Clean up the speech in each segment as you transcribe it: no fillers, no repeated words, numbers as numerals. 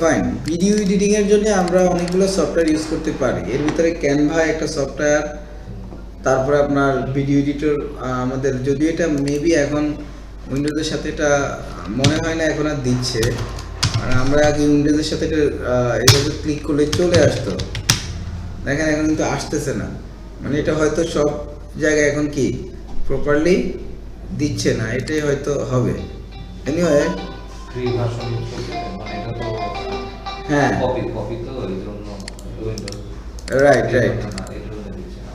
Fine. Video editing এর জন্য আমরা অনেকগুলো সফটওয়্যার ইউজ করতে পারি। এর ভিতরে ক্যানভা একটা সফটওয়্যার, তারপরে আপনার ভিডিও এডিটর আমাদের, যদিও এটা মেবি এখন উইন্ডোজের সাথে এটা মনে হয় না এখন আর দিচ্ছে। আর আমরা আগে উইন্ডোজের সাথে এটা এভাবে ক্লিক করলে চলে আসতো, দেখেন এখন কিন্তু আসতেছে না। মানে এটা হয়তো সব জায়গায় এখন কি প্রপারলি দিচ্ছে না, এটাই হয়তো হবে। এনিওয়ে ফ্রি ভার্সন ইউজ করতে মানে এটা তো হ্যাঁ কপি তো এই জন্য উইন্ডোজ রাইট এই জন্য দিচ্ছে না।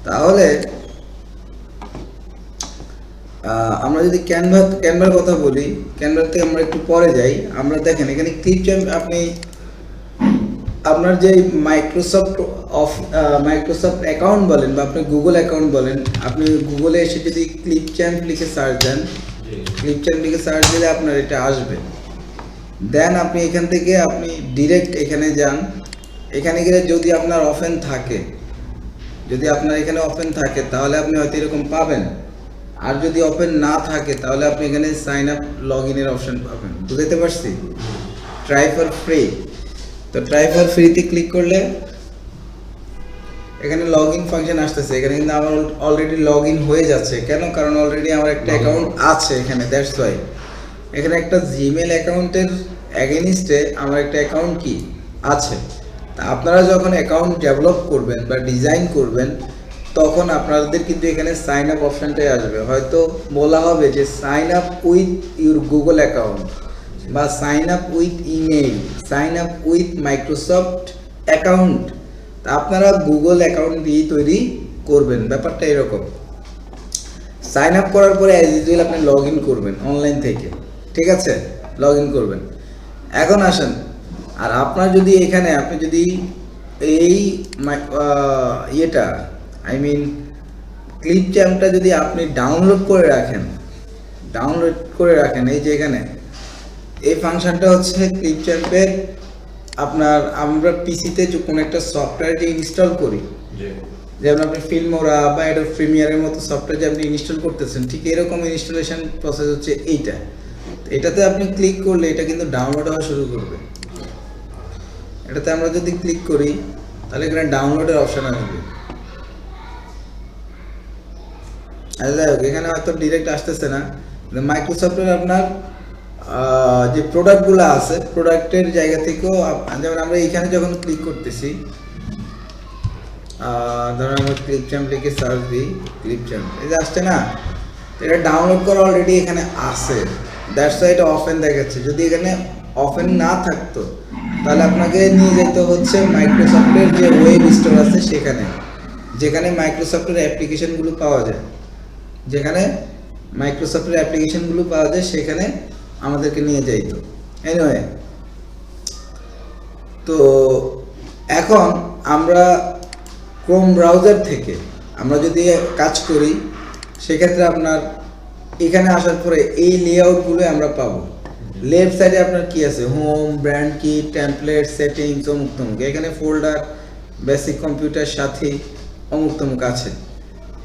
তাহলে আমরা যদি ক্যানভার কথা বলি, ক্যানভার থেকে আমরা একটু পরে যাই। আমরা দেখেন এখানে ক্লিপ চ্যাম্প, আপনি আপনার যে মাইক্রোসফট অ্যাকাউন্ট বলেন বা আপনি গুগল অ্যাকাউন্ট বলেন, আপনি গুগলে এসে যদি ক্লিপ চ্যাম্প লিখে সার্চ দেন, ক্লিপ চ্যাম্প লিখে সার্চ দিলে আপনার এটা আসবে। দেন আপনি এখান থেকে আপনি ডিরেক্ট এখানে যান। এখানে গেলে যদি আপনার অফেন থাকে, যদি আপনার এখানে ওপেন থাকে তাহলে আপনি হয়তো এরকম পাবেন। আর যদি ওপেন না থাকে তাহলে আপনি এখানে সাইন আপ লগ ইনের অপশন পাবেন। বুঝতে পারছি? Try for free. তো ট্রাই ফর ফ্রিতে ক্লিক করলে এখানে লগ ইন ফাংশন আসতেছে। এখানে কিন্তু আমার অলরেডি লগ ইন হয়ে যাচ্ছে। কেন? কারণ অলরেডি আমার একটা অ্যাকাউন্ট আছে এখানে, দ্যাটস ওয়াই। এখানে একটা জিমেল অ্যাকাউন্টের অ্যাগেনিস্টে আমার একটা অ্যাকাউন্ট কি আছে। তা আপনারা যখন অ্যাকাউন্ট ডেভেলপ করবেন বা ডিজাইন করবেন, তখন আপনাদের কিন্তু এখানে সাইন আপ অপশানটাই আসবে। হয়তো বলা হবে যে sign up with your Google account বা sign up with email, sign up with Microsoft account. তা আপনারা গুগল অ্যাকাউন্ট দিয়ে তৈরি করবেন, ব্যাপারটা এরকম। সাইন আপ করার পরে অ্যাজ ইউজুয়াল আপনি লগ ইন করবেন অনলাইন থেকে, ঠিক আছে? লগ ইন করবেন। এখন আসেন, আর আপনার যদি এখানে আপনি যদি এই ইয়েটা আই মিন ক্লিপ চ্যাম্পটা যদি আপনি ডাউনলোড করে রাখেন, এই যে এখানে এই ফাংশনটা হচ্ছে ক্লিপ চ্যাম্পের। আপনার আমরা পিসিতে কোনো একটা সফটওয়্যার যে ইনস্টল করি, যেমন আপনি ফিল্মোরা বা অ্যাডোব প্রিমিয়ারের মতো সফটওয়্যার যে আপনি ইনস্টল করতেছেন, ঠিক এরকম ইনস্টলেশন প্রসেস হচ্ছে এইটা। এটাতে আপনি ক্লিক করলে এটা কিন্তু ডাউনলোড হওয়া শুরু করবে। এটাতে আমরা যদি ক্লিক করি তাহলে এখানে ডাউনলোডের অপশন আসবে। যাই হোক, এখানে হয়তো ডিরেক্ট আসতেছে না। মাইক্রোসফটের আপনার যে প্রোডাক্টগুলো আছে, প্রোডাক্টের জায়গা থেকেও যেমন আমরা এখানে যখন ক্লিক করতেছি, ধরুন আমরা ক্লিপ চ্যাম্প লিখে সার্চ দিই, ক্লিপ চ্যাম্প এই যে আসছে না, এটা ডাউনলোড করা অলরেডি এখানে আছে, দ্যাটস ওয়াই এটা অফেন দেখাচ্ছে। যদি এখানে অফেন না থাকতো তাহলে আপনাকে নিয়ে যেতে হচ্ছে মাইক্রোসফটের যে ওয়েব স্টোর আছে সেখানে, যেখানে মাইক্রোসফটের অ্যাপ্লিকেশনগুলো পাওয়া যায়, সেখানে আমাদেরকে নিয়ে যাইতো। এনিওয়ে, তো এখন আমরা ক্রোম ব্রাউজার থেকে আমরা যদি কাজ করি, সেক্ষেত্রে আপনার এখানে আসার পরে এই লেআউটগুলো আমরা পাবো। লেফট সাইডে আপনার কি আছে? হোম, ব্র্যান্ড কি, টেমপ্লেট, সেটিংস, অমুক তমুক। এখানে ফোল্ডার, বেসিক কম্পিউটার সাথী, অমুক তমুক আছে।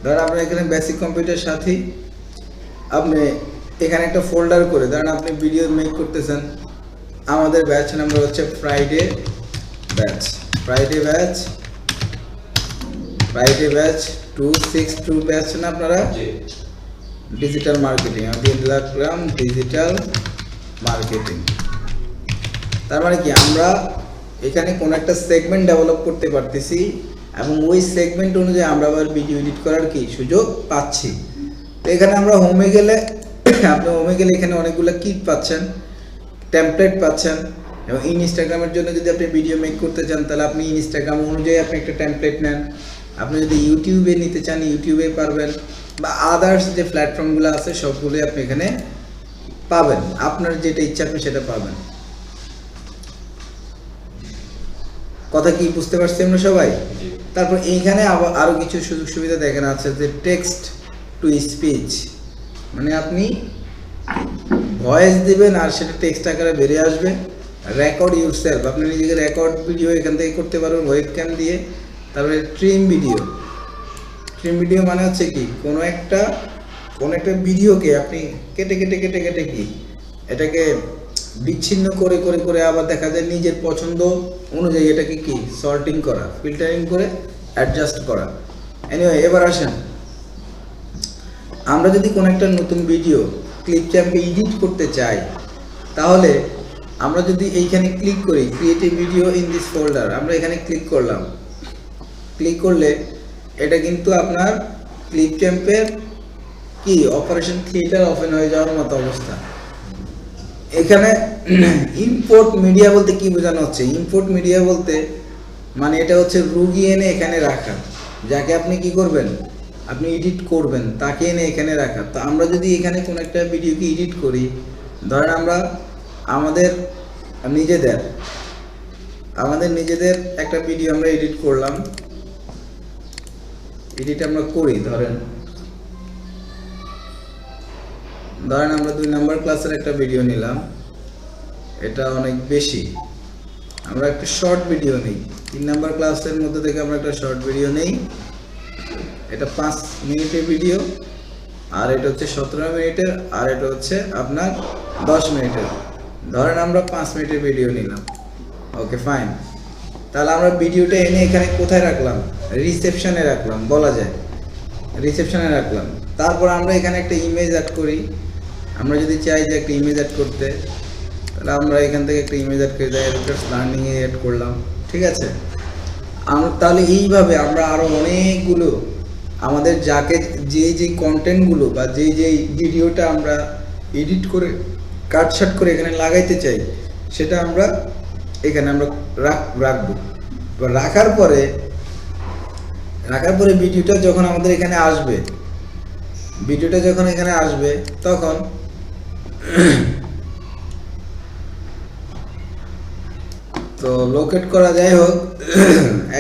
ধরেন আপনার এখানে বেসিক কম্পিউটার সাথী, আপনি এখানে একটা ফোল্ডার করে, ধরেন আপনি ভিডিও মেক করতেছেন। আমাদের ব্যাচ নাম্বার হচ্ছে ফ্রাইডে ব্যাচ 262 ব্যাচ না আপনারা? ডিজিটাল মার্কেটিং, আমি লিখলাম ডিজিটাল মার্কেটিং। তার মানে কি, আমরা এখানে কোনো একটা সেগমেন্ট ডেভেলপ করতে পারতেছি এবং ওই সেগমেন্ট অনুযায়ী আমরা আবার ভিডিও এডিট করার কি সুযোগ পাচ্ছি। তো এখানে আমরা হোমে গেলে, আপনি হোমে গেলে এখানে অনেকগুলো কিট পাচ্ছেন, টেমপ্লেট পাচ্ছেন। এবং ইনস্টাগ্রামের জন্য যদি আপনি ভিডিও মেক করতে চান তাহলে আপনি ইনস্টাগ্রাম অনুযায়ী আপনি একটা টেমপ্লেট নেন। আপনি যদি ইউটিউবে নিতে চান ইউটিউবে পারবেন, বা আদার্স যে প্ল্যাটফর্মগুলো আছে সবগুলোই আপনি এখানে পাবেন। আপনার যেটা ইচ্ছা আপনি সেটা পাবেন। কথা কি বুঝতে পারছি আমরা সবাই? তারপর এইখানে আরো কিছু সুযোগ সুবিধা দেখেন আছে, যে টেক্সট টু স্পিচ, মানে আপনি ভয়েস দিবেন আর সেটা টেক্সট আকারে বেরিয়ে আসবে। রেকর্ড ইউরসেলফ, আপনি নিজেকে রেকর্ড ভিডিও এখান থেকে করতে পারবেন ওয়েবক্যাম দিয়ে। তারপরে ট্রিম ভিডিও মানে হচ্ছে কি, কোনো একটা ভিডিওকে আপনি কেটে কি এটাকে বিচ্ছিন্ন করে করে করে আবার দেখা যায় নিজের পছন্দ অনুযায়ী এটাকে কি সর্টিং করা, ফিল্টারিং করে অ্যাডজাস্ট করা। এনিওয়ে, এবার আসেন, আমরা যদি কোনো একটা নতুন ভিডিও ক্লিপচ্যাম্পে এডিট করতে চাই, তাহলে আমরা যদি এইখানে ক্লিক করি create a video in this folder, আমরা এখানে ক্লিক করলাম, ক্লিক করলে এটা কিন্তু আপনার ক্লিপচ্যাম্পের কি অপারেশন থিয়েটার ওপেন হয়ে যাওয়ার মতো অবস্থা। এখানে ইম্পোর্ট মিডিয়া বলতে কি বোঝানো হচ্ছে? ইম্পোর্ট মিডিয়া বলতে মানে এটা হচ্ছে রুগী এনে এখানে রাখা, যাকে আপনি কি করবেন, আপনি এডিট করবেন তাকে এনে এখানে রাখা। তো আমরা যদি এখানে কোনো একটা ভিডিওকে এডিট করি, ধরেন আমরা আমাদের নিজেদের একটা ভিডিও আমরা এডিট করলাম, এডিট আমরা করি, ধরেন আমরা 2 নাম্বার ক্লাসের একটা ভিডিও নিলাম, এটা অনেক বেশি, আমরা একটা শর্ট ভিডিও নিই, 3 নাম্বার ক্লাসের মধ্যে থেকে আমরা একটা শর্ট ভিডিও নেই, এটা 5 মিনিটের ভিডিও, আর এটা হচ্ছে 17 মিনিটের, আর এটা হচ্ছে আপনার 10 মিনিটের। ধরেন আমরা 5 মিনিটের ভিডিও নিলাম, ওকে ফাইন। তাহলে আমরা ভিডিওটা এনে এখানে কোথায় রাখলাম? রিসেপশনে রাখলাম, বলা যায় রিসেপশনে রাখলাম। তারপর আমরা এখানে একটা ইমেজ অ্যাড করি, আমরা যদি চাই যে একটা ইমেজ অ্যাড করতে, তাহলে আমরা এখান থেকে একটা ইমেজ অ্যাড করে দেয়, লার্নিংয়ে অ্যাড করলাম, ঠিক আছে। আমরা তাহলে এইভাবে আমরা আরও অনেকগুলো আমাদের যে কন্টেন্টগুলো বা যে ভিডিওটা আমরা এডিট করে কাটছাট করে এখানে লাগাইতে চাই, সেটা আমরা এখানে আমরা রাখবো। এবার রাখার পরে ভিডিওটা যখন আমাদের এখানে আসবে, তখন তো লোকেট করা, যাই হোক,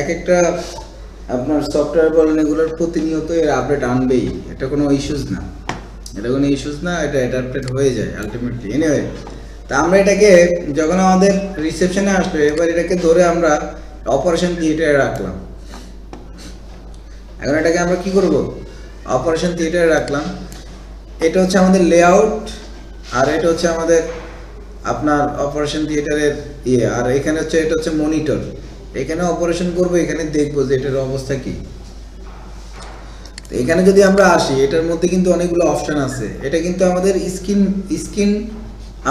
এক একটা আপনার সফটওয়্যার বলেন এগুলোর প্রতিনিয়ত এর আপডেট আনবেই, এটা কোনো ইস্যুস না, এটা অ্যাডাপ্টেড হয়ে যায় আলটিমেটলি। এনিওয়ে, তা আমরা এটাকে যখন আমাদের রিসেপশনে আসবে, এবার এটাকে ধরে আমরা অপারেশন থিয়েটারে রাখলাম। এখন এটাকে আমরা কি করব? অপারেশন থিয়েটারে রাখলাম। এটা হচ্ছে আমাদের লেআউট, আর এটা হচ্ছে আমাদের আপনার অপারেশন থিয়েটারের আর এখানে হচ্ছে এটা হচ্ছে মনিটর। এখানে অপারেশন করব, এখানে দেখবো যে এটার অবস্থা কি। এখানে যদি আমরা আসি, এটার মধ্যে কিন্তু অনেকগুলো অপশন আছে। এটা কিন্তু আমাদের স্ক্রিন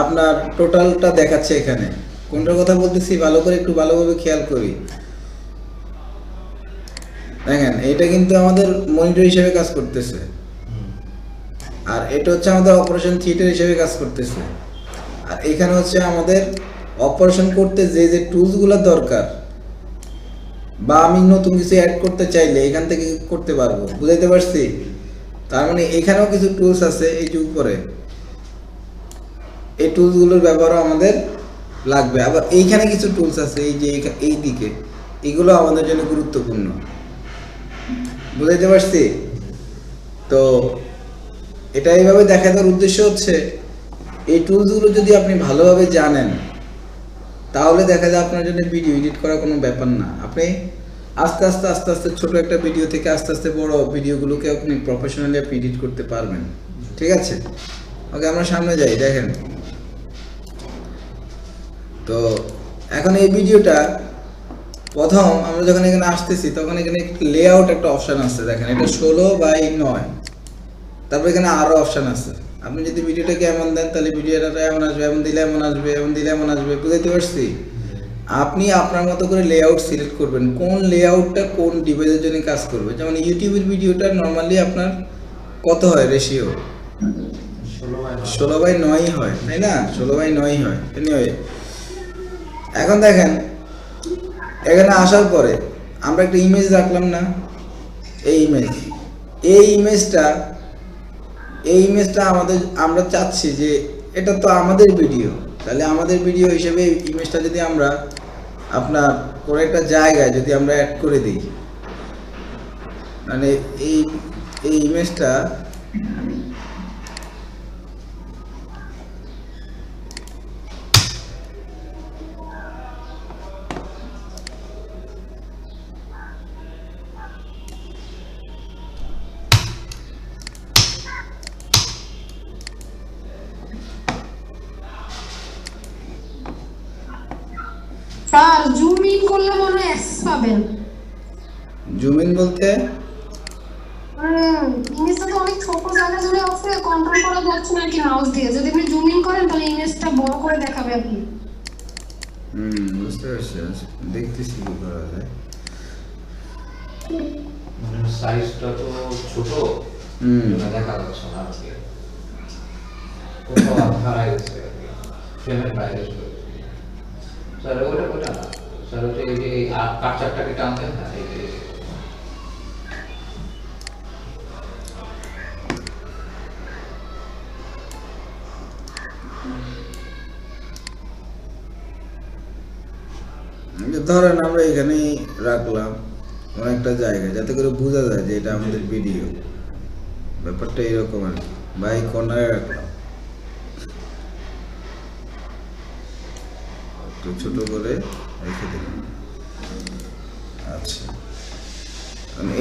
আপনার টোটালটা দেখাচ্ছে। এখানে কোনটার কথা বলতেছি ভালো করে একটু ভালোভাবে খেয়াল করি। দেখেন, এটা কিন্তু আমাদের মনিটর হিসেবে কাজ করতেছে, আর এটা হচ্ছে আমাদের অপারেশন থিয়েটার হিসেবে কাজ করতেছে। আর এখানে হচ্ছে আমাদের অপারেশন করতে যে টুলসগুলো দরকার, বা আমি নতুন কিছু অ্যাড করতে চাইলে এখান থেকে করতে পারবো। বুঝাইতে পারছি? তার মানে এখানেও কিছু টুলস আছে, এই যে উপরে এই টুলসগুলোর ব্যবহারও আমাদের লাগবে। আবার এইখানে কিছু টুলস আছে, এই যে এই দিকে, এগুলো আমাদের জন্য গুরুত্বপূর্ণ। বুঝাইতে পারছি? তো এটা এইভাবে দেখা দেওয়ার উদ্দেশ্য হচ্ছে, এই টুলসগুলো যদি আপনি ভালোভাবে জানেন, তাহলে দেখা যায় আপনার জন্য ভিডিও এডিট করা কোনো ব্যাপার না। আপনি আস্তে আস্তে ছোট একটা ভিডিও থেকে আস্তে আস্তে বড় ভিডিওগুলোকে আপনি প্রফেশনালি আপনি এডিট করতে পারবেন। ঠিক আছে, ওকে, আমরা সামনে যাই। দেখেন, তো এখন এই ভিডিওটা প্রথম আমরা যখন এখানে আসতেছি, তখন এখানে লেআউট একটা অপশন আছে। দেখেন, এটা 16:9। তারপর এখানে আরো অপশন আছে। আপনি যদি ভিডিওটাকে এমন দেন, তাহলে ভিডিওটা এমন আসবে, এমন দিলে এমন আসবে, এমন দিলে এমন আসবে। বুঝতে পারছি? আপনি আপনার মতো করে লেআউট সিলেক্ট করবেন, কোন লেআউটটা কোন ডিভাইসের জন্য কাজ করবে। যেমন ইউটিউবের ভিডিওটা নর্মালি আপনার কত হয় রেশিও? 16:9 হয়, তাই না? 16:9 হয়। এনিওয়ে, এখন দেখেন, এখানে আসার পরে আমরা একটা ইমেজ রাখলাম না? এই ইমেজটা আমরা চাচ্ছি যে এটা তো আমাদের ভিডিও, তাহলে আমাদের ভিডিও হিসেবে ইমেজটা যদি আমরা আপনার কোনো একটা জায়গায় যদি আমরা অ্যাড করে দিই, মানে এই ইমেজটা স্যার জুম ইন করলে মনে হয় অ্যাক্সেস পাবেন। জুম ইন বলতে ইমেজটা তো অনেক ছোট জায়গা জুড়ে আছে, কন্ট্রোল করা যাচ্ছে না আর কি মাউস দিয়ে। যদি আপনি জুম ইন করেন তাহলে ইমেজটা বড় করে দেখাবে আর কি। বুঝতে পারছি, দেখতেছি কি করা যায়। মানে সাইজটা তো ছোট, দেখা যাচ্ছে না আর কি, কোথাও হারাই গেছে আর কি, ফ্রেমের বাইরে চলে গেছে। স্যার ওটা না স্যার, ওটা এই যে কাটচারটাকে টান দেন না, এই যে ধরেন আমরা এখানেই রাখলাম অনেকটা জায়গায়, যাতে করে বোঝা যায় যে এটা আমাদের ভিডিও। ব্যাপারটা এরকম আর কি, বা এই কর্নারে রাখলাম একটু ছোট করে রেখে দিলাম। আচ্ছা,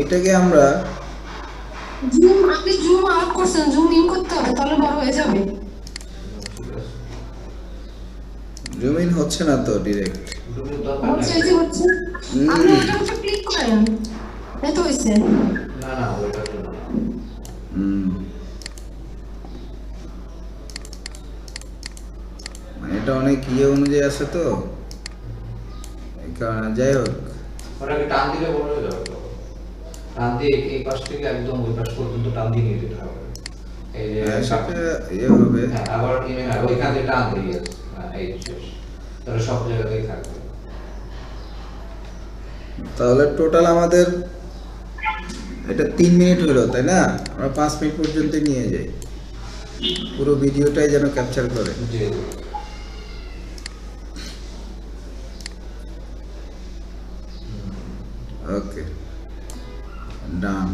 এটাকে আমরা আপনি জুম আউট করছেন, জুম ইন করতে হবে তাহলে বড় হয়ে যাবে। জুম ইন হচ্ছে না তো ডিরেক্ট। হচ্ছে এই যে হচ্ছে, আপনি ওটার উপর ক্লিক করেন, এই তো হইছে। না না ওইটা তো না। মানে এটা অনেক ইয়ে অনুযায়ী আছে তো এই কারণে, যাই হোক ওটাকে টান দিলে বড় হয়ে যাবে তো। টান দিয়ে এই পাশ থেকে একদম ওই পাশ পর্যন্ত টান দিয়ে নিয়ে যেতে হবে। এই যে সেটা ইয়ে হবে। হ্যাঁ, আবার ওইখান থেকে টান দিয়ে এই শেষ, তাহলে সব জায়গাতেই থাকবে। তাহলে টোটাল আমাদের এটা 3 মিনিট হলো, তাই না? আমরা 5 মিনিট পর্যন্ত নিয়ে যাই, পুরো ভিডিওটাই যেন ক্যাপচার করে। যে ওকে, ডান।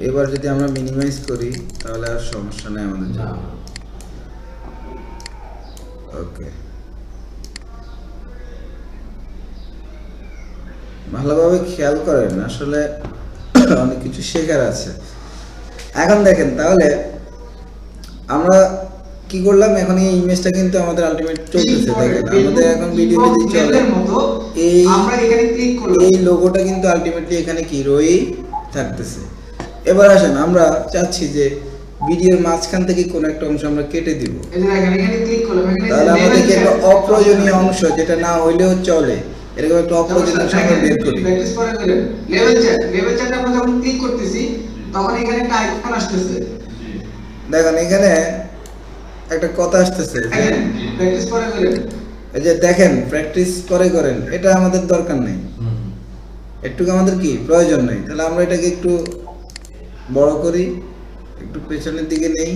এবার যদি আমরা মিনিমাইজ করি তাহলে আর সমস্যা নেই আমাদের না, জন্য। ওকে, ভালোভাবে খেয়াল করেন, আসলে অনেক কিছু শেখার আছে। এখন দেখেন তাহলে আমরা কি করলাম, এখন এই ইমেজটা কিন্তু আমাদের আলটিমেট চলতেছে। দেখেন আমাদের এখন ভিডিও যদি চলে, এই আমরা এখানে ক্লিক করলাম, এই লোগোটা কিন্তু আলটিমেটলি এখানে কি রয়েই থাকতেছে। এবার আসেন আমরা চাচ্ছি যে ভিডিওর মাঝখান থেকে কোন একটা অংশ আমরা কেটে দিব, এই যে দেখেন এখানে ক্লিক করলাম, এখানে তাহলে আমাদেরকে একটা অপ্রয়োজনীয় অংশ যেটা না হইলেও চলে, এরকম একটা অপ্রয়োজনীয় অংশ আমরা বের করি। প্র্যাকটিস করে গেলেন লেভেল চ্যাট আমরা যখন ক্লিক করতেছি তখন এখানে একটা আইকন আসতেছে। দেখেন এখানে একটা কথা আসতেছে যে দেখেন প্র্যাকটিস করে গেলেন, এই যে দেখেন প্র্যাকটিস পরে করেন, এটা আমাদের দরকার নেই, একটুকু আমাদের কি প্রয়োজন নেই। তাহলে আমরা এটাকে একটু বড় করি, একটু পেছনের দিকে নেই,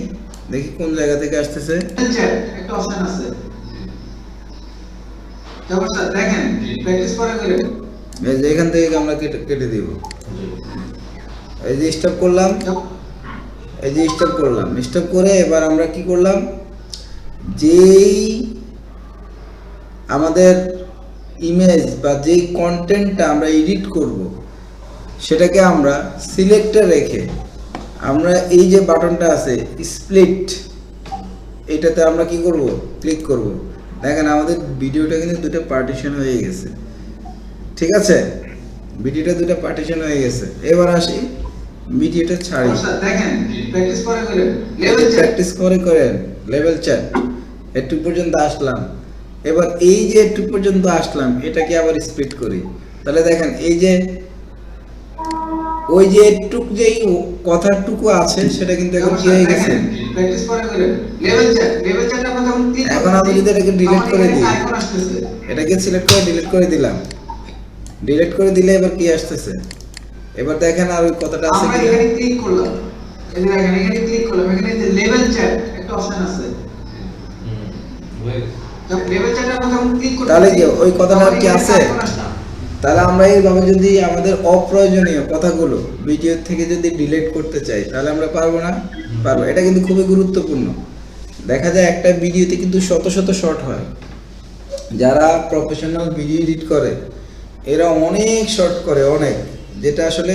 দেখি কোন জায়গা থেকে আসতেছে। লেভেল চ্যাট একটা অপশন আছে। তারপর স্যার দেখেন প্র্যাকটিস করে গেলেন, এই যে এখান থেকে আমরা কেটে কেটে দিব। এই যে স্টপ করলাম, এই যে স্টপ করলাম, স্টপ করে এবার আমরা কি করলাম, যেই আমাদের ইমেজ বা যেই কন্টেন্টটা আমরা এডিট করব সেটাকে আমরা সিলেক্টে রেখে আমরা এই যে বাটনটা আছে স্প্লিট, এটাতে আমরা কি করব, ক্লিক করব। দেখেন আমাদের ভিডিওটা কিন্তু দুটো পার্টিশন হয়ে গেছে, ঠিক আছে? ভিডিওটা দুটো পার্টিশন হয়ে গেছে। এবার আসি ভিডিওটা ছাড়ি। স্যার দেখেন প্র্যাকটিস করে গেলেন, লেভেল চ্যাট প্র্যাকটিস করে করেন লেভেল চ্যাট একটু পর্যন্ত আসলাম। এবার এই যে একটু পর্যন্ত আসলাম এটাকে আবার স্প্লিট করি, তাহলে দেখেন এই যে ওই যে একটু যেই কথাটুকু আছে সেটা কিন্তু এখন কি হয়ে গেছে। প্র্যাকটিস করে গেলেন, লেভেল চ্যাট আমরা যখন ক্লিক এখন আমি যদি এটাকে ডিলিট করে দিই, আইকন আসতেছে। এটাকে সিলেক্ট করে ডিলিট করে দিলাম, ডিলিট করে দিলে এবার কি আসতেছে, এবার দেখেন আর ওই কথাটা আছে আমরা কি এখানে ক্লিক করলাম, এই যে দেখেন এখানে ক্লিক করলাম, এখানে যে লেভেল চ্যাট একটা অপশন আছে। লেভেল চ্যাট আমরা যখন ক্লিক করতেছি তাহলে কি ওই কথাটা আর কি তখন আছে? এখানে icon আসছে। তাহলে আমরা এইভাবে যদি আমাদের অপ্রয়োজনীয় কথাগুলো ভিডিও থেকে যদি ডিলিট করতে চাই তাহলে আমরা পারবো না? পারবো। এটা কিন্তু খুবই গুরুত্বপূর্ণ। দেখা যায় একটা ভিডিওতে কিন্তু শত শত শর্ট হয়, যারা প্রফেশনাল ভিডিও এডিট করে এরা অনেক শর্ট করে, অনেক, যেটা আসলে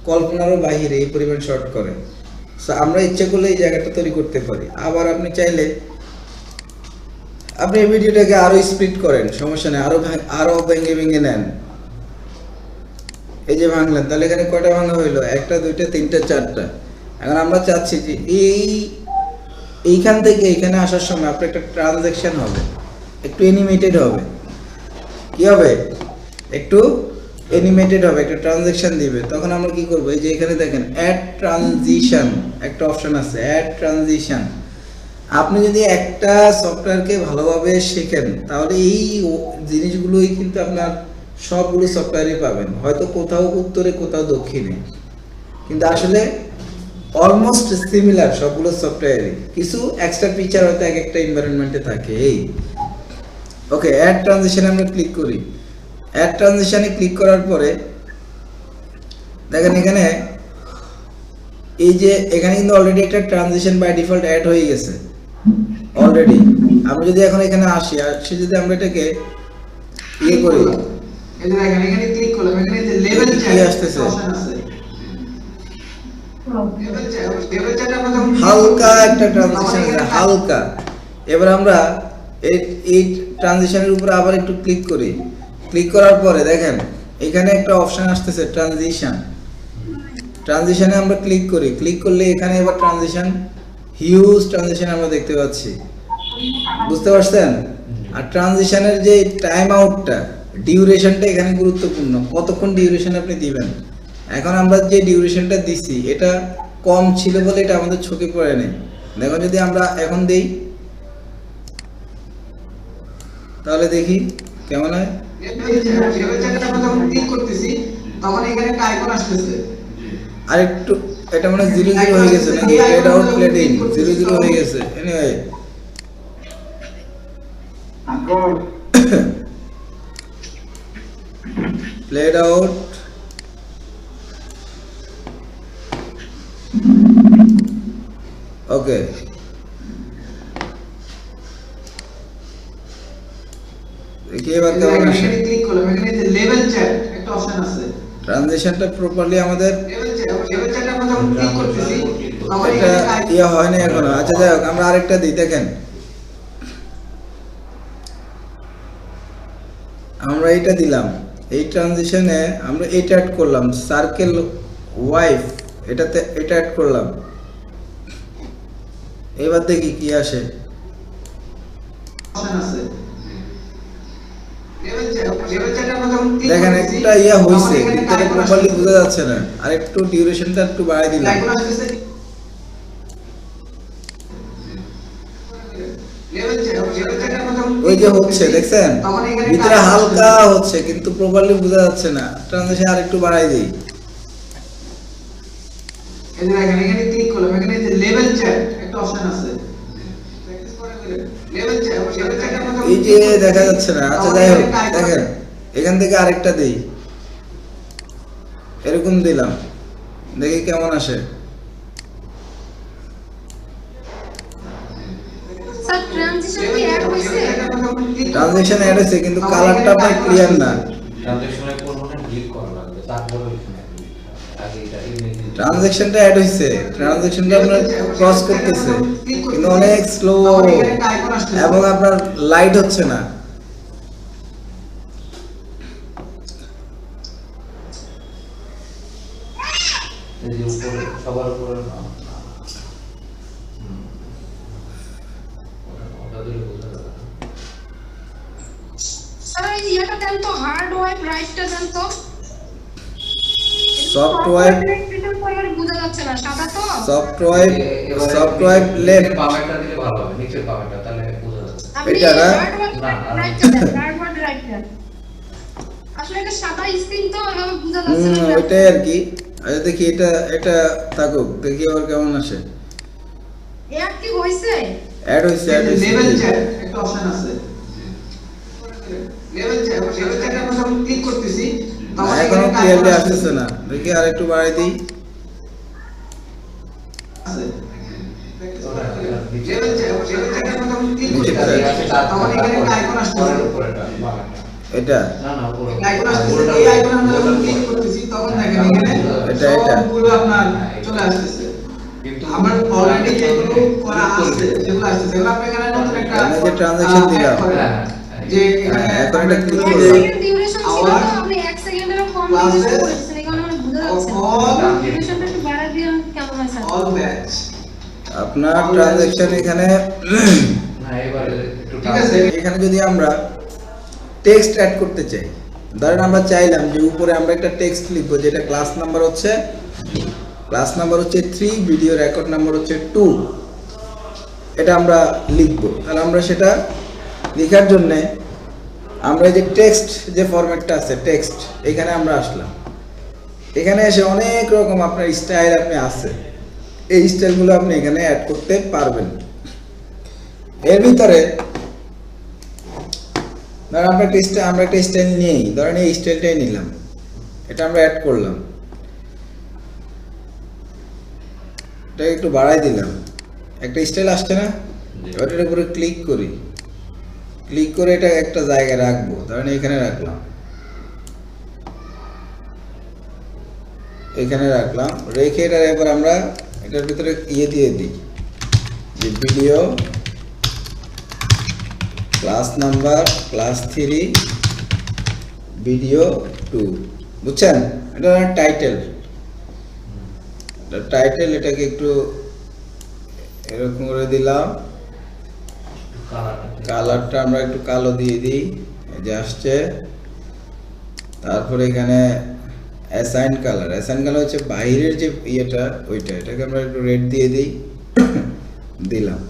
কল্পনারও বাহিরে এই পরিমাণ শর্ট করে। সো আমরা ইচ্ছে করলে এই জায়গাটা তৈরি করতে পারি। আবার আপনি চাইলে আপনি এই ভিডিওটাকে আরো স্প্লিট করেন, সমস্যা নেই, আরো ভেঙে ভেঙে নেন। এই যে ভাঙলেন, তাহলে এখানে কয়টা ভাঙা হইলো? একটা, দুইটা, তিনটা, চারটা। এখন আমরা চাচ্ছি যে এইখান থেকে এখানে আসার সময় আপনার একটা ট্রানজ্যাকশন হবে, একটু অ্যানিমেটেড হবে। কি হবে? একটু অ্যানিমেটেড হবে, একটা ট্রানজ্যাকশন দিবে। তখন আমরা কি করব? এই যে এখানে দেখেন অ্যাড ট্রানজিশন একটা অপশন আছে, অ্যাড ট্রানজিশন। আপনি যদি একটা সফটওয়্যারকে ভালোভাবে শেখেন তাহলে এই জিনিসগুলোই কিন্তু আপনার সবগুলো সফটওয়্যারে পাবেন, হয়তো কোথাও উত্তরে কোথাও দক্ষিণে, কিন্তু আসলে অলমোস্ট সিমিলার সবগুলো সফটওয়্যারে। কিছু এক্সট্রা ফিচার হয়তো এক একটা এনভায়রনমেন্টে থাকে। এই ওকে, অ্যাড ট্রানজিশনে আমরা ক্লিক করি। অ্যাড ট্রানজিশনে ক্লিক করার পরে দেখেন এখানে এই যে এখানে কিন্তু অলরেডি একটা ট্রানজিশন বাই ডিফল্ট অ্যাড হয়ে গেছে অলরেডি। আমরা যদি এখন এখানে আসি যদি আমরা এটাকে ইয়ে করি, এই যে দেখেন এখানে ক্লিক করলাম, এখানে যে লেভেল কি চ্যাট আসতেছে? অপশন আছে। লেভেল চ্যাট আমরা যখন হালকা একটা ট্রানজিশন আছে, হালকা। এবার আমরা এই ট্রানজিশনের উপরে আবার একটু ক্লিক করি। ক্লিক করার পরে দেখেন এখানে একটা অপশন আসতেছে ট্রানজিশন। ট্রানজিশনে আমরা ক্লিক করি। ক্লিক করলে এখানে এবার ট্রানজিশন, হিউজ ট্রানজিশন আমরা দেখতে পাচ্ছি। বুঝতে পারছেন? আর ট্রানজিশনের যে টাইম আউটটা, ডিউরেশনটা এখানে গুরুত্বপূর্ণ। কতক্ষণ ডিউরেশন আপনি দিবেন। এখন আমরা যে ডিউরেশনটা দিছি এটা কম ছিল বলে এটা আমাদের চোখে পড়ে নেই। দেখো যদি আমরা এখন দেই তাহলে দেখি কেমন হয়। লেভেল চ্যাটে আমরা যখন ক্লিক করতেছি তখন এখানে একটা আইকন আসতেছে। আর একটু এটা মানে 0 হয়ে গেছে নাকি? প্লেড আউট প্লেড ইন 0 হয়ে গেছে। Anyway played out okay. দেখি এবার কেমন আসে। এখানে ক্লিক করলাম, এখানে যে লেভেল চ্যাট একটা অপশন আছে। ট্রানজিশনটা প্রপারলি আমাদের লেভেল চ্যাটে আমরা যখন ক্লিক করতেছি তখন এটা এখানে ইয়ে হয় না এখনো। আচ্ছা যাই হোক, আমরা আরেকটা দিই। দেখেন আমরা এইটা দিলাম, এই ট্রানজিশনে আমরা এটা অ্যাড করলাম, সার্কেল ওয়াইফ, এটাতে এটা অ্যাড করলাম। এবার দেখি কি আসে। অপশন আছে। লেভেল চ্যাটে আমরা যখন ক্লিক দেখেন করতেছি একটা ইয়া তখন হইছে, এখানে কিন্তু একটা এটা icon প্রপারলি আসতেছে। বোঝা যাচ্ছে না। আর একটু ডিউরেশনটা একটু বাড়াই দিলাম। আইকন আসতেছে। লেভেল চ্যাটে আমরা যখন ওই যে click হচ্ছে করতেছি, দেখছেন তখন এখানে একটা ভিতরে icon হালকা আসতেছে। হচ্ছে কিন্তু প্রপারলি বোঝা যাচ্ছে না। ট্রানজিশন আর একটু বাড়াই দিই। এই যে দেখেন এখানে ক্লিক করলাম, এখানে যে লেভেল চ্যাট একটা অপশন আছে। প্র্যাকটিস করে গেলে লেভেল চ্যাটে আমরা যখন এই যে click করতেছি, দেখা যাচ্ছে না। আচ্ছা তখন যাই হোক, এখানে একটা icon দেখেন এখান থেকে আরেকটা দেই, এরকম দিলাম, দেখি কেমন আসে। স্যার ট্রানজিশন কি অ্যাড হইছে? ট্রানজিশন অ্যাড হয়েছে কিন্তু কালারটা আপনার ক্লিয়ার না। ট্রানজেকশনে করবো না, ক্লিক করা লাগবে, তারপরে ওইখানে আগে এটা ইমেজ দিতে হবে। ট্রানজিশনটা অ্যাড হয়েছে, ট্রানজিশনটা আপনার ক্রস করতেছে কিন্তু অনেক স্লো এবং আপনার লাইট হচ্ছে না। এই যে উপরে সবার উপরে না, ওটা দিলে বোঝা যাবে না। স্যার এই ইয়াটা দেন তো, হার্ড ওয়াইপ রাইটটা দেন তো। সফট ওয়াইপ, বোঝা যাচ্ছে না, সাদা তো। Soft wipe left. পামেরটা দিলে ভালো হবে, নিচের পামেরটা, তাহলে বোঝা যাবে। আপনি এটা না? হার্ড ওয়াইপ না, রাইটটা দেন, হার্ড ওয়াইপ রাইটটা। আসলে এটা সাদা স্ক্রিন তো, এভাবে বোঝা যাচ্ছে না। ওইটাই আর কি। আচ্ছা দেখি এটা এটা থাকুক, দেখি আবার কেমন আসে। অ্যাড কি হইছে? অ্যাড হয়েছে, অ্যাড হয়েছে। লেভেল চ্যাট একটা অপশন আছে। লেভেল চ্যাটে আমরা যখন ক্লিক করতেছি তখন এখনো এখানে একটা ক্লিয়ারলি icon আসতেছে না, দেখি আর একটু বাড়াই দিই। আছে। ওটা নিচে লেভেল চ্যাটে আমরা যখন ক্লিক নিচে করতেছি কোথায়? আছে, তার তখন এখানে একটা আইকন আসতেছে। পরের উপরেটা, পামেরটা। এটা না না, উপরে আইকন আসতেছে, এই আইকন আমরা যখন ক্লিক করতেছি তখন দেখেন এখানে এটা। সবগুলো আপনার চলে আসতেছে। কিন্তু আমার অলরেডি যেগুলো করা আছে যেগুলো আছে সেগুলো আপনি এখানে নতুন একটা এখানে যে transaction দিলাম। add করেন। যে এখানে এখন এটা click এক করে- সেকেন্ড ডিউরেশন ছিল Hour তো আপনি 1 সেকেন্ডেরও কম classes ডিউরেশন করেছেন এখানে আমার বোঝা যাচ্ছে all না ডিউরেশনটা একটু বাড়ায় দিলে কেমন হয় স্যার all batch আপনার ট্রানজাকশন এখানে না এবারে একটু ঠিক আছে। এখানে যদি আমরা টেক্সট অ্যাড করতে চাই, ধরেন আমরা চাইলাম যে উপরে আমরা একটা টেক্সট লিখবো যেটা ক্লাস নাম্বার হচ্ছে 3, ভিডিও রেকর্ড নাম্বার হচ্ছে 2, এটা আমরা লিখবো। তাহলে আমরা সেটা লেখার জন্য আমরা এই যে টেক্সট যে ফরম্যাটটা আছে টেক্সট, এখানে আমরা আসলাম। এখানে এসে অনেক রকম আপনার স্টাইল আপনি আছে, এই স্টাইলগুলো আপনি এখানে অ্যাড করতে পারবেন। এর ভিতরে ধরেন আমরা একটা স্টাইল নিয়েই, ধরেন এই স্টাইলটাই নিলাম, এটা আমরা অ্যাড করলাম, এটা একটু বাড়াই দিলাম, একটা স্টাইল আসছে না? এবার এটার উপরে ক্লিক করি, ক্লিক করে এটা একটা জায়গায় রাখবো, ধরেন এখানে রাখলাম, এখানে রাখলাম, রেখে এটা এবার আমরা এটার ভিতরে ইয়ে দিয়ে দিই যে video class number class 3 video 2, বুঝছেন? এটা টাইটেল, টাইটেল এটাকে একটু এরকম করে দিলাম, কালারটা আমরা একটু কালো দিয়ে দিই, এই যে আসছে। তারপরে এখানে অ্যাসাইন কালার হচ্ছে বাইরের যে ইয়েটা ওইটা, এটাকে আমরা একটু রেড দিয়ে দিই, দিলাম।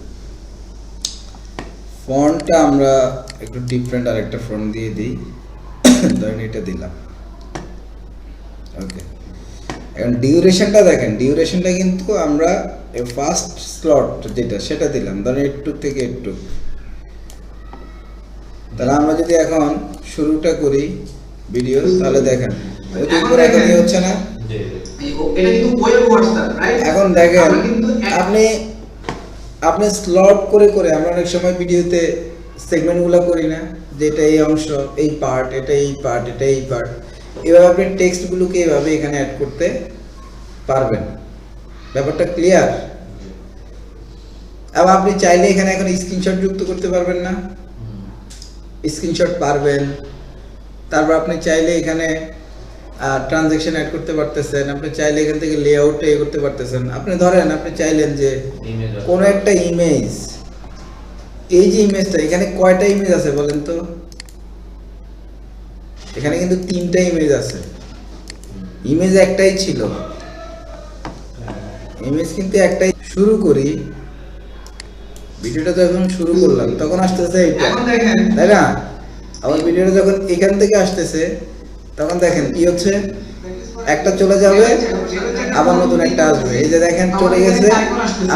ফন্টটা আমরা একটু ডিফারেন্ট আরেকটা ফন্ট দিয়ে দিই, ধরেন এটা দিলাম, ওকে। এখন ডিউরেশনটা দেখেন, ডিউরেশনটা কিন্তু আমরা ফার্স্ট স্লট যেটা সেটা দিলাম, ধরেন একটু থেকে একটু। তাহলে আমরা যদি এখন শুরুটা করি ভিডিও, তাহলে দেখেন ওই যে উপরে এখন ইয়ে হচ্ছে না? এটা কিন্তু ওয়েব হোয়াটসঅ্যাপ রাইট এখন দেখেন আমরা কিন্তু আপনি স্লট করে করে আমরা অনেক সময় ভিডিওতে সেগমেন্টগুলো করি না, যে এটা এই অংশ, এই পার্ট, এটা এই পার্ট, এটা এই পার্ট, এভাবে আপনি টেক্সটগুলোকে এভাবে এখানে অ্যাড করতে পারবেন। ব্যাপারটা ক্লিয়ার? আবার আপনি চাইলে এখানে এখন স্ক্রিনশট যুক্ত করতে পারবেন না? স্ক্রিনশট পারবেন। তারপর আপনি চাইলে এখানে ট্রানজ্যাকশন অ্যাড করতে পারতেছেন, আপনি চাইলে এখান থেকে লেআউট করতে পারতেছেন। আপনি ধরেন আপনি চাইলেন যে কোনো একটা ইমেজ, এই যে ইমেজটা, এখানে কয়টা ইমেজ আছে বলেন তো? এখানে কিন্তু 3টা ইমেজ আছে, ইমেজ একটাই ছিল, ইমেজ কিন্তু একটাই। শুরু করি ভিডিওটা যখন শুরু করলাম তখন আসতেছে এইটা, এখন দেখেন তাই না? আবার ভিডিওটা যখন এখান থেকে আসতেছে তখন দেখেন কি হচ্ছে, একটা চলে যাবে আবার নতুন একটা আসবে, এই যে দেখেন চলে গেছে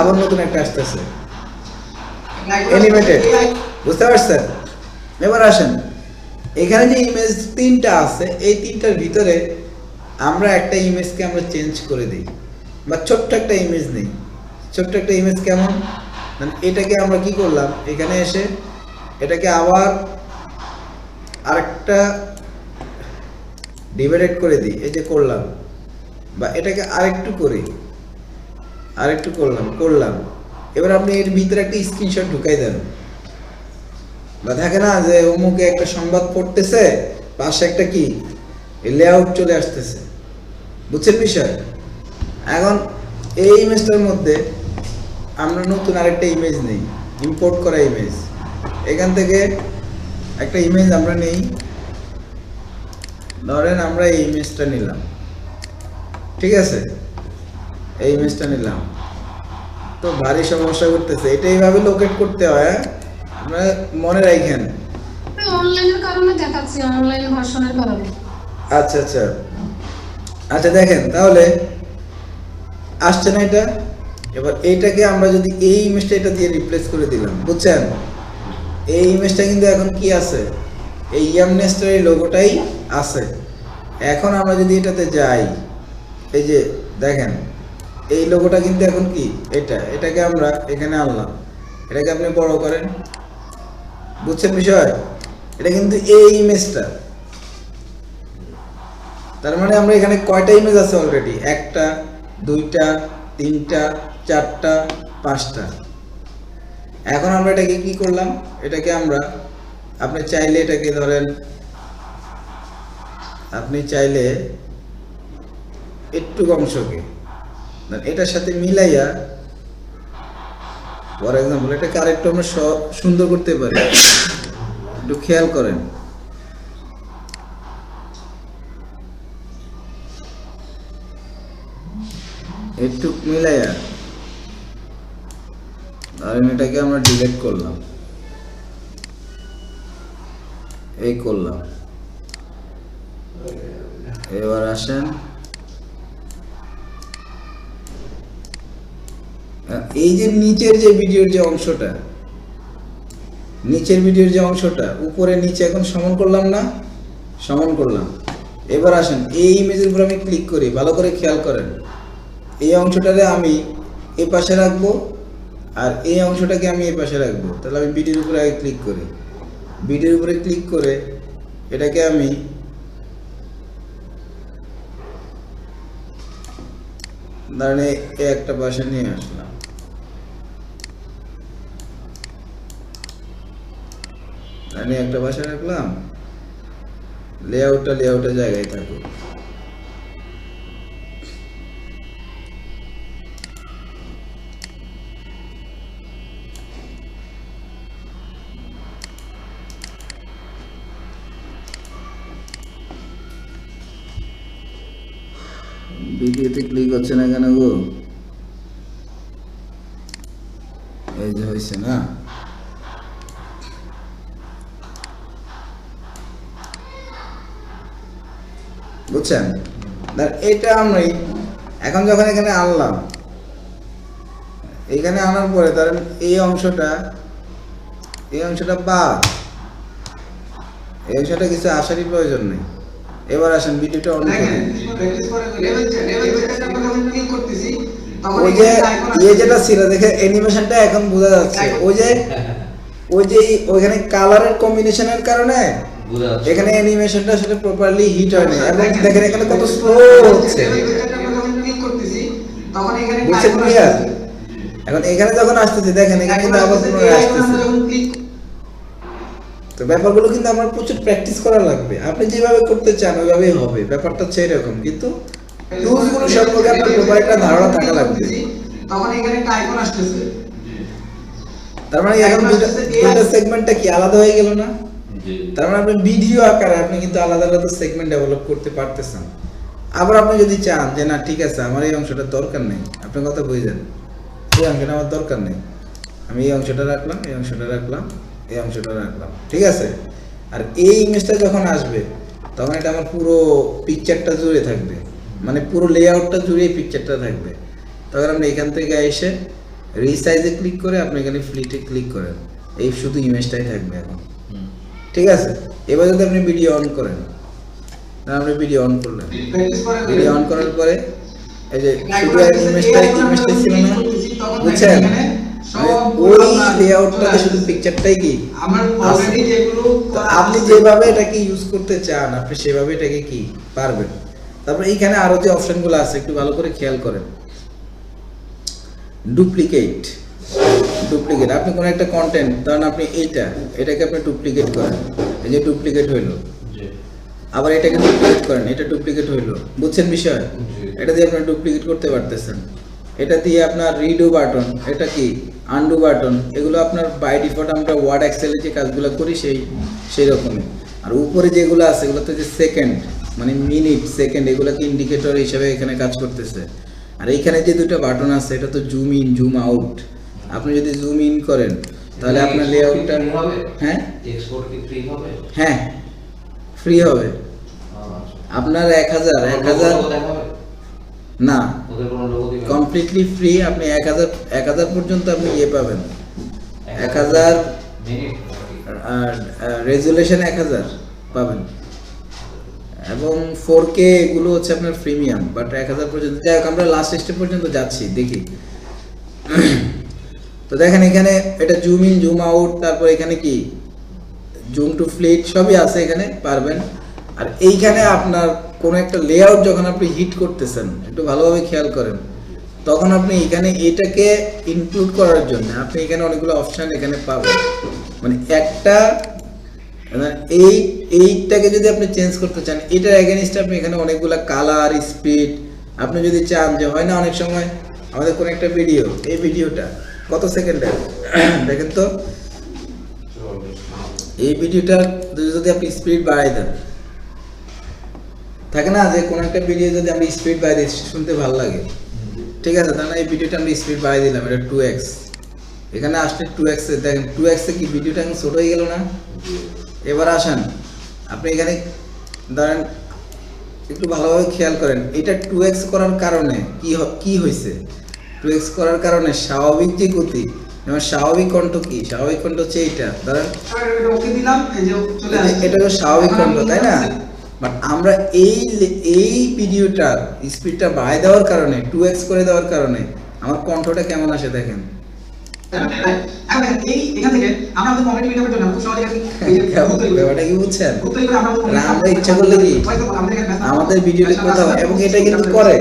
আবার নতুন একটা আসতেছে, অ্যানিমেটেড। বুঝতে পারছেন? এবার আসেন, এখানে যে ইমেজ 3টা আছে, এই 3টার ভিতরে আমরা একটা ইমেজকে আমরা চেঞ্জ করে দিই, বা ছোট্ট একটা ইমেজ নেই। ছোট্ট একটা ইমেজ কেমন, মানে এটাকে আমরা কি করলাম, এখানে এসে এটাকে আবার আরেকটা ডিভাইডেড করে দিই, এই যে করলাম, বা এটাকে আরেকটু করি, আরেকটু করলাম। এবার আপনি এর ভিতরে একটা স্ক্রিনশট ঢুকাই দেন, বা থাকে না যে অমুকে একটা সংবাদ পড়তেছে, পাশে একটা কি লেআউট চলে আসতেছে, বুঝছেন বিষয়? এখন এই ইমেজটার মধ্যে আমরা নতুন আরেকটা ইমেজ নেই, ইম্পোর্ট করা ইমেজ, এখান থেকে একটা ইমেজ আমরা নেই, ধরেন আমরা এই ইমেজটা নিলাম, ঠিক আছে? এই ইমেজটা নিলাম, তো ভারী সমস্যা করতেছে, এটা এইভাবে লোকেট করতে হয়, আপনারা মনে রাখেন। অনলাইনের কারণে দেখাচ্ছি, অনলাইন ভার্সনের কারণে। আচ্ছা আচ্ছা আচ্ছা, দেখেন তাহলে আসছে না এটা? এবার এইটাকে আমরা যদি এই ইমেজটা এটা দিয়ে রিপ্লেস করে দিলাম, বুঝছেন? এই ইমেজটা কিন্তু এখন কি আছে, এই ইয়ামনেস্টার এই লোগোটাই আছে। এখন আমরা যদি এটাতে যাই, এই যে দেখেন এই লোগোটা কিন্তু এখন কি, এটাকে আমরা এখানে আনলাম, এটাকে আপনি বড় করেন, বুঝছেন বিষয়? এটা কিন্তু এই ইমেজটা, তার মানে আমরা এখানে কয়টা ইমেজ আছে অলরেডি, 1টা 2টা 3টা 4টা 5টা। এখন আমরা এটাকে কি করলাম, এটাকে আমরা আপনি চাইলে এটাকে ধরেন, আপনি চাইলে একটু অংশকে এটার সাথে মিলাইয়া ফর এক্সাম্পল এটাকে আরেকটু আমরা সুন্দর করতে পারি। একটু খেয়াল করেন, একটু মিলাইয়া ধরেন এটাকে আমরা ডিলিট করলাম, এই করলাম। এবার আসেন, এই যে নিচের যে ভিডিওর যে অংশটা, নিচের ভিডিওর যে অংশটা উপরে নিচে এখন সমান করলাম না, সমান করলাম। এবার আসেন এই ইমেজের উপর আমি ক্লিক করি, ভালো করে খেয়াল করেন। এই অংশটারে আমি এই পাশে রাখবো আর এই অংশটাকে আমি এই পাশে রাখবো। তাহলে আমি ভিডিওর উপরে আগে ক্লিক করি, ভিডিওর উপরে ক্লিক করে এটাকে আমি ধরেন এই একটা পাশে নিয়ে আসলাম, আমি একটা পাশে রাখলাম, লেআউটের জায়গায় থাকুক। ভিডিওতে ক্লিক হচ্ছে না কেন গো? এই যে হয়েছে না, বুঝছেন? এটা আমরা এখন যখন এখানে আনলাম, এখানে আনার পরে ধরেন এই অংশটা বাদ, এই অংশটা কিছু আসারই প্রয়োজন নেই। এবার আসেন ভিডিওটা অন করি। ওই যে যেটা ছিল দেখে অ্যানিমেশনটা এখন বোঝা যাচ্ছে, ওই যে ওইখানে কালারের কম্বিনেশনের কারণে এখানে অ্যানিমেশনটা সেটা প্রপারলি হিট হয় না, এবং দেখেন এখানে কত স্লো হচ্ছে। বুঝছেন ক্লিয়ার? এখন এখানে যখন আসতেছে দেখেন এখানে কিন্তু আবার পুনরায় আসতেছে। তো ব্যাপারগুলো কিন্তু আমার প্রচুর প্র্যাকটিস করা লাগবে। আপনি যেভাবে করতে চান ওইভাবেই হবে, ব্যাপারটা হচ্ছে এরকম। কিন্তু টুলসগুলো সম্পর্কে আপনার প্রপার একটা ধারণা থাকা লাগবে। তখন এখানে একটা আইকন আসতেছে, তার মানে এখন দুটো সেগমেন্টটা কি আলাদা হয়ে গেল না? তার মানে আপনি ভিডিও আকারে আপনি কিন্তু আলাদা আলাদা সেগমেন্ট ডেভেলপ করতে পারতেছেন। আবার আপনি যদি চান যে না ঠিক আছে আমার এই অংশটা দরকার নেই, আপনার কথা বুঝেন, এই অংশটা আমার দরকার নেই, আমি এই অংশটা রাখলাম, এই অংশটা রাখলাম, এই অংশটা রাখলাম, ঠিক আছে? আর এই ইমেজটা যখন আসবে তখন এটা আমার পুরো পিকচারটা জুড়ে থাকবে, মানে পুরো লেআউটটা জুড়ে এই পিকচারটা থাকবে। তখন আপনি এখান থেকে এসে রিসাইজে ক্লিক করে আপনি এখানে ফ্লিটে ক্লিক করেন, এই শুধু ইমেজটাই থাকবে এখন, ঠিক আছে? এবার যদি আপনি ভিডিও অন করেন, আপনি ভিডিও অন করলেন, ভিডিও অন করার পরে এই যে শুধু ইমেজটা ছিল না, বুঝছেন? ওই লেআউটটাতে শুধু পিকচারটাই কি আমার অলরেডি যেগুলো আপনি যেভাবে এটাকে ইউজ করতে চান আপনি সেভাবে এটাকে কি পারবেন। তারপর এইখানে আরো যে অপশনগুলো আছে একটু ভালো করে খেয়াল করেন। ডুপ্লিকেট, আপনি কোন একটা কন্টেন্ট ধরেন আপনি এটাকে আপনি ডুপ্লিকেট করেন, এই যে ডুপ্লিকেট হইলো, আবার এটাকে ডুপ্লিকেট করেন, এটা ডুপ্লিকেট হইলো, বুঝছেন বিষয়? এটা দিয়ে আপনি ডুপ্লিকেট করতে পারতেছেন। এটা দিয়ে আপনার রিডু বাটন, এটা কি আনডু বাটন, এগুলো আপনার বাই ডিফল্ট আমরা ওয়ার্ড এক্সেলে যে কাজগুলো করি সেই রকমই। আর উপরে যেগুলো আছে এগুলো তো যে সেকেন্ড মানে মিনিট সেকেন্ড এগুলোকে ইন্ডিকেটর হিসেবে এখানে কাজ করতেছে। আর এইখানে যে দুটো বাটন আছে এটা তো জুম ইন জুম আউট, আপনি যদি জুম ইন করেন তাহলে আপনার লেআউটটা হ্যাঁ এক্সপোর্ট কি ফ্রি হবে? হ্যাঁ ফ্রি হবে। আপনার 1000 না কমপ্লিটলি ফ্রি, আপনি 1000 পর্যন্ত আপনি ইয়ে পাবেন, 1000 রেজুলেশন 1000 পাবেন, এবং 4K এগুলো হচ্ছে আপনার প্রিমিয়াম, বাট 1000 পর্যন্ত। যাই হোক আমরা লাস্ট স্টেপ পর্যন্ত যাচ্ছি, দেখি। তো দেখেন এখানে এটা জুম ইন জুম আউট, তারপর এখানে কি জুম টু ফ্লিট সবই আছে, এখানে পারবেন। আর এইখানে আপনার কোন একটা লেআউট যখন আপনি হিট করতেছেন একটু ভালোভাবে খেয়াল করেন, তখন আপনি এখানে এটাকে ইনক্লুড করার জন্য আপনি এখানে অনেকগুলো অপশন এখানে পাবেন। মানে একটা মানে এইটাকে যদি আপনি চেঞ্জ করতে চান, এটার এগেইনস্টে আপনি এখানে অনেকগুলো কালার, স্পিড, আপনি যদি চান যে হয় না অনেক সময় আমাদের কোন একটা ভিডিও, এই ভিডিওটা কত সেকেন্ডের দেখেন তো, এই ভিডিওটা যদি আপনি স্পিড বাড়াই দেন, থাকে না যে কোন একটা ভিডিও যদি আমি স্পিড বাড়াই দিই শুনতে ভালো লাগে, ঠিক আছে, তাহলে এই ভিডিওটা আমি স্পিড বাড়াই দিলাম, এটা 2x, এখানে আসলে 2x এ দেখেন 2x এ কি ভিডিওটা এখন ছোট হয়ে গেল না? এবার আসেন আপনি এখানে ধরেন একটু ভালোভাবে খেয়াল করেন, এটা 2x করার কারণে কি হয়েছে, 2x করার কারণে স্বাভাবিক যে গতি, যেমন স্বাভাবিক কণ্ঠ কি, স্বাভাবিক কণ্ঠ হচ্ছে এইটা ধরেন, ওকে দিলাম, এই যে চলে আসছে, এটা তো স্বাভাবিক কণ্ঠ তাই না? বাট আমরা এই ভিডিওটার স্পিডটা বাড়ায় দেওয়ার কারণে 2x করে দেওয়ার কারণে আমার কণ্ঠটা কেমন আসে দেখেন। এখন দেখেন এই এখান থেকে আমরা আমাদের কমেডি ভিডিওর জন্য খুব সহজে এই যে ব্যাপারটা কি বুঝছেন? খুব তৈরি করে আমরা ইচ্ছা করলে কি আমাদের ভিডিওতে কোথাও, এবং এটা কিন্তু করে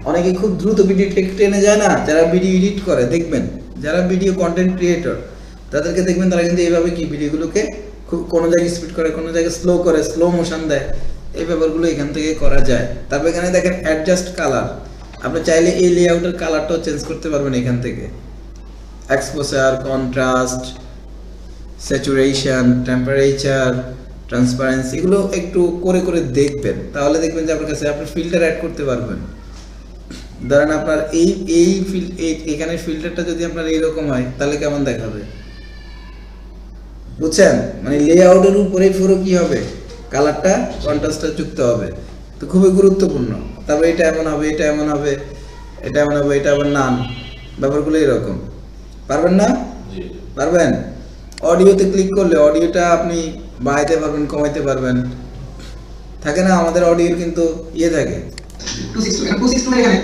অনেকে খুব দ্রুত ভিডিও টেনে যায় না, যারা ভিডিও এডিট করে দেখবেন, যারা ভিডিও কন্টেন্ট ক্রিয়েটর তাদেরকে দেখবেন তারা কিন্তু এইভাবে কি ভিডিওগুলোকে খুব কোনো জায়গায় স্পিড করে, কোনো জায়গায় স্লো করে, স্লো মোশন দেয়, এই ব্যাপারগুলো এখান থেকে করা যায়। তারপর এখানে দেখেন অ্যাডজাস্ট কালার, আপনি চাইলে এই লেআউটের কালারটাও চেঞ্জ করতে পারবেন এখান থেকে, exposure, contrast, saturation, temperature, transparency, এগুলো একটু করে করে দেখবেন, তাহলে দেখবেন যে আপনার কাছে আপনি ফিল্টার অ্যাড করতে পারবেন। ধরেন আপনার এখানে ফিল্টারটা যদি আপনার এইরকম হয় তাহলে কেমন দেখাবে বুঝছেন? মানে লেআউটের উপরে পুরো কি হবে, কালারটা, কন্ট্রাস্টটা যুক্ত হবে, তো খুবই গুরুত্বপূর্ণ। তারপরে এটা এমন হবে, এটা এমন হবে, এটা এমন হবে, এটা আবার নান, ব্যাপারগুলো এরকম। পারবেন না? পারবেন। অডিওতে ক্লিক করলে অডিওটা আপনি বাড়াইতে পারবেন, কমাইতে পারবেন, থাকে না আমাদের অডিওর কিন্তু ইয়ে থাকে 262 এখানে 262 এখানে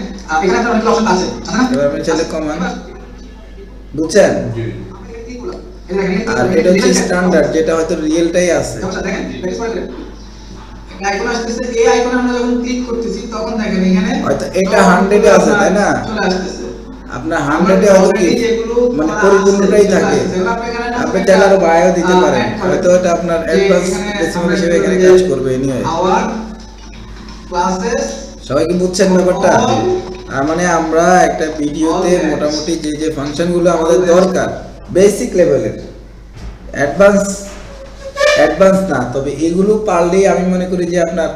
এখানে আপনার অনেক অপশন আছে না? এবার আপনি চাইলে কমান, বুঝছেন? এই দেখেন আর এটা হচ্ছে স্ট্যান্ডার্ড, যেটা হয়তো রিয়েলটাই আছে। আচ্ছা দেখেন প্র্যাকটিস করে আইকন আসতেছে, এই আইকনে আমরা যখন ক্লিক করতেছি তখন দেখেন এখানে হয়তো এটা 100 এ আছে তাই না? চলে আসতেছে আপনার 100 এ হয়তো কি মানে পরিপূর্ণটাই থাকে, আপনি চাইলে আরো বাড়ায়ও দিতে পারেন, হয়তো এটা আপনার অ্যাডভান্স ডেসিমেল হিসেবে এখানে কাজ করবে এনিওয়ে। আওয়ার ক্লাসেস সবাই কি বুঝছেন ব্যাপারটা? আর মানে আমরা একটা ভিডিওতে মোটামুটি যে যে ফাংশনগুলো আমাদের দরকার বেসিক লেভেলের, অ্যাডভান্স না, তবে এগুলো পারলেই আমি মনে করি যে আপনার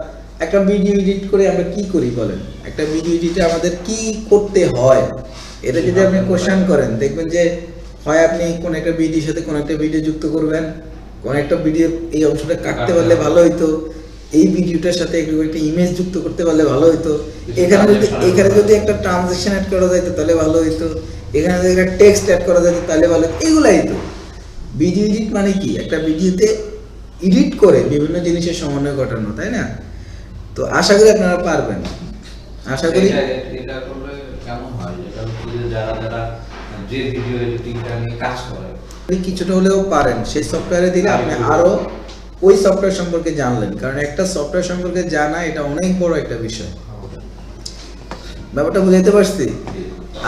একটা ভিডিও এডিট করে আমরা কি করি বলেন, একটা ভিডিও এডিটে আমাদের কি করতে হয়, এটা যদি আপনি কোশ্চেন করেন দেখবেন যে হয় আপনি কোন একটা ভিডিওর সাথে কোন একটা ভিডিও যুক্ত করবেন, কোন একটা ভিডিও এই অংশটা কাটতে পারলে ভালো হইতো, এই ভিডিওটার সাথে একটু একটা ইমেজ যুক্ত করতে পারলে ভালো হইতো, এখানে যদি একটা ট্রানজেকশন অ্যাড করা যেত তাহলে ভালো হইতো, এখানে যদি একটা টেক্সট অ্যাড করা যেত তাহলে ভালো হতো, এগুলাই তো ভিডিও এডিট মানে কি, একটা ভিডিওতে এডিট করে বিভিন্ন জিনিসের সমন্বয় ঘটানো, তাই না? তো আশা করি আপনারা পারবেন, আশা করি। এটা করলে কেমন হয়, যেটা হচ্ছে যে যারা যে ভিডিও এডিটিংটা নিয়ে কাজ করে কিছুটা হলেও পারেন, সেই সফটওয়্যারে দিলে আপনি আরো ওই সফটওয়্যার সম্পর্কে জানলেন, কারণ একটা সফটওয়্যার সম্পর্কে জানা এটা অনেক বড় একটা বিষয়, ব্যাপারটা বুঝাইতে পারছি?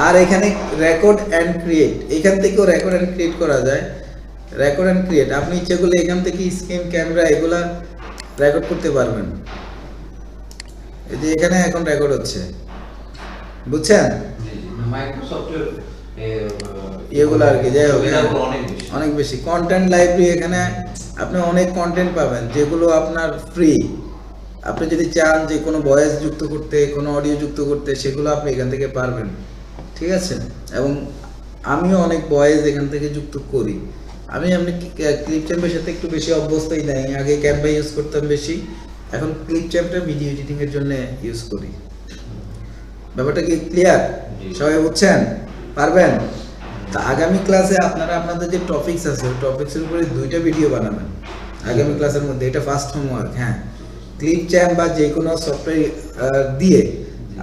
আর এখানে রেকর্ড এন্ড ক্রিয়েট, এখান থেকেও রেকর্ড এন্ড ক্রিয়েট করা যায়, রেকর্ড এন্ড ক্রিয়েট আপনি ইচ্ছে করলে এখান থেকে স্ক্রিন, ক্যামেরা এগুলা রেকর্ড করতে পারবেন। এই যে এখানে এখন রেকর্ড হচ্ছে, বুঝছেন? মাইক্রোসফটের এগুলো আর কি, যাই হোক অনেক বেশি অনেক বেশি কন্টেন্ট লাইব্রেরি, এখানে আপনি অনেক কন্টেন্ট পাবেন যেগুলো আপনার ফ্রি। আপনি যদি চান যে কোনো ভয়েস যুক্ত করতে, কোনো অডিও যুক্ত করতে, সেগুলো আপনি এখান থেকে পারবেন, ঠিক আছে? এবং আমিও অনেক ভয়েস এখান থেকে যুক্ত করি। আমি ক্লিপচ্যাম্পের সাথে একটু বেশি অভ্যস্তই নাই, আগে ক্যানভা ইউজ করতাম বেশি, এখন ক্লিপচ্যাম্পটা ভিডিও এডিটিং এর জন্য ইউজ করি। ব্যাপারটা কি ক্লিয়ার? সবাই বুঝছেন? পারবেন? তা আগামী ক্লাসে আপনারা আপনাদের যে টপিকস আছে টপিকসের উপরে 2টা ভিডিও বানাবেন আগামী ক্লাসের মধ্যে, এটা ফার্স্ট হোমওয়ার্ক। হ্যাঁ, ক্লিপচ্যাম্প বা যে কোনো সফটওয়্যার দিয়ে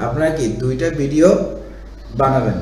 আপনারা কি 2টা ভিডিও বানাবেন।